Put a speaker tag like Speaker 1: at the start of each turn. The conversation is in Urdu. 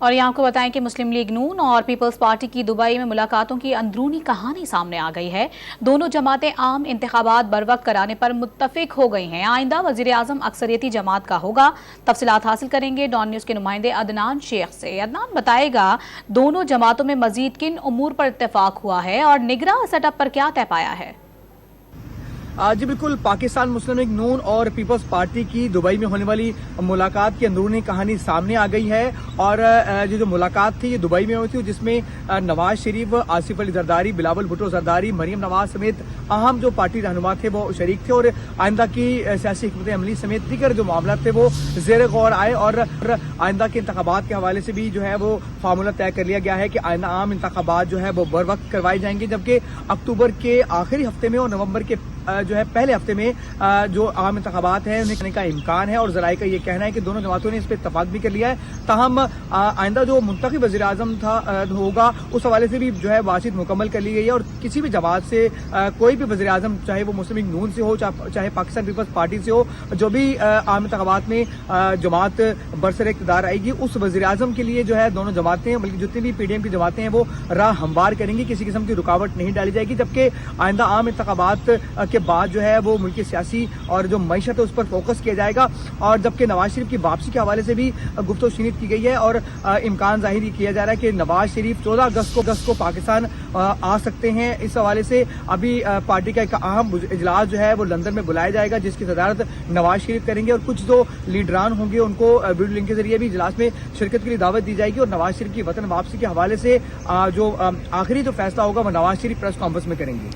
Speaker 1: اور یہاں کو بتائیں کہ مسلم لیگ نون اور پیپلز پارٹی کی دبئی میں ملاقاتوں کی اندرونی کہانی سامنے آ گئی ہے۔ دونوں جماعتیں عام انتخابات بروقت کرانے پر متفق ہو گئی ہیں۔ آئندہ وزیر اعظم اکثریتی جماعت کا ہوگا۔ تفصیلات حاصل کریں گے ڈان نیوز کے نمائندے عدنان شیخ سے۔ عدنان بتائے گا دونوں جماعتوں میں مزید کن امور پر اتفاق ہوا ہے اور نگراں سیٹ اپ پر کیا طے پایا ہے؟
Speaker 2: جی بالکل، پاکستان مسلم لیگ نون اور پیپلز پارٹی کی دبئی میں ہونے والی ملاقات کی اندرونی کہانی سامنے آ گئی ہے اور جو ملاقات تھی یہ دبئی میں ہوئی تھی، جس میں نواز شریف، آصف علی زرداری، بلاول بھٹو زرداری، مریم نواز سمیت اہم جو پارٹی رہنما تھے وہ شریک تھے اور آئندہ کی سیاسی حکمت عملی سمیت دیگر جو معاملات تھے وہ زیر غور آئے اور آئندہ کے انتخابات کے حوالے سے بھی جو ہے وہ فارمولہ طے کر لیا گیا ہے کہ آئندہ عام انتخابات جو ہے وہ بر وقت کروائے جائیں گے، جبکہ اکتوبر کے آخری ہفتے میں اور نومبر کے جو ہے پہلے ہفتے میں جو عام انتخابات ہیں انہیں کرنے کا امکان ہے اور ذرائع کا یہ کہنا ہے کہ دونوں جماعتوں نے اس پہ اتفاق بھی کر لیا ہے۔ تاہم آئندہ جو منتخب وزیر اعظم ہوگا اس حوالے سے بھی جو ہے بات چیت مکمل کر لی گئی ہے اور کسی بھی جماعت سے کوئی بھی وزیر اعظم، چاہے وہ مسلم لیگ نون سے ہو چاہے پاکستان پیپلز پارٹی سے ہو، جو بھی عام انتخابات میں جماعت برسر اقتدار آئے گی اس وزیر اعظم کے لیے جو ہے دونوں جماعتیں بلکہ جتنی بھی پی ڈی ایم کی جماعتیں ہیں وہ راہ ہموار کریں گی، کسی قسم کی رکاوٹ نہیں ڈالی جائے گی، جبکہ آئندہ عام انتخابات کے بعد جو ہے وہ ملکی سیاسی اور جو معیشت ہے اس پر فوکس کیا جائے گا۔ اور جبکہ نواز شریف کی واپسی کے حوالے سے بھی گفت و شنید کی گئی ہے اور امکان ظاہر کیا جا رہا ہے کہ نواز شریف 14 اگست کو پاکستان آ سکتے ہیں۔ اس حوالے سے ابھی پارٹی کا ایک اہم اجلاس جو ہے وہ لندن میں بلایا جائے گا جس کی صدارت نواز شریف کریں گے اور کچھ جو لیڈران ہوں گے ان کو ویڈیو لنک کے ذریعے بھی اجلاس میں شرکت کے لیے دعوت دی جائے گی اور نواز شریف کی وطن واپسی کے حوالے سے جو آخری جو فیصلہ ہوگا وہ نواز شریف پریس کانفرنس میں کریں گے۔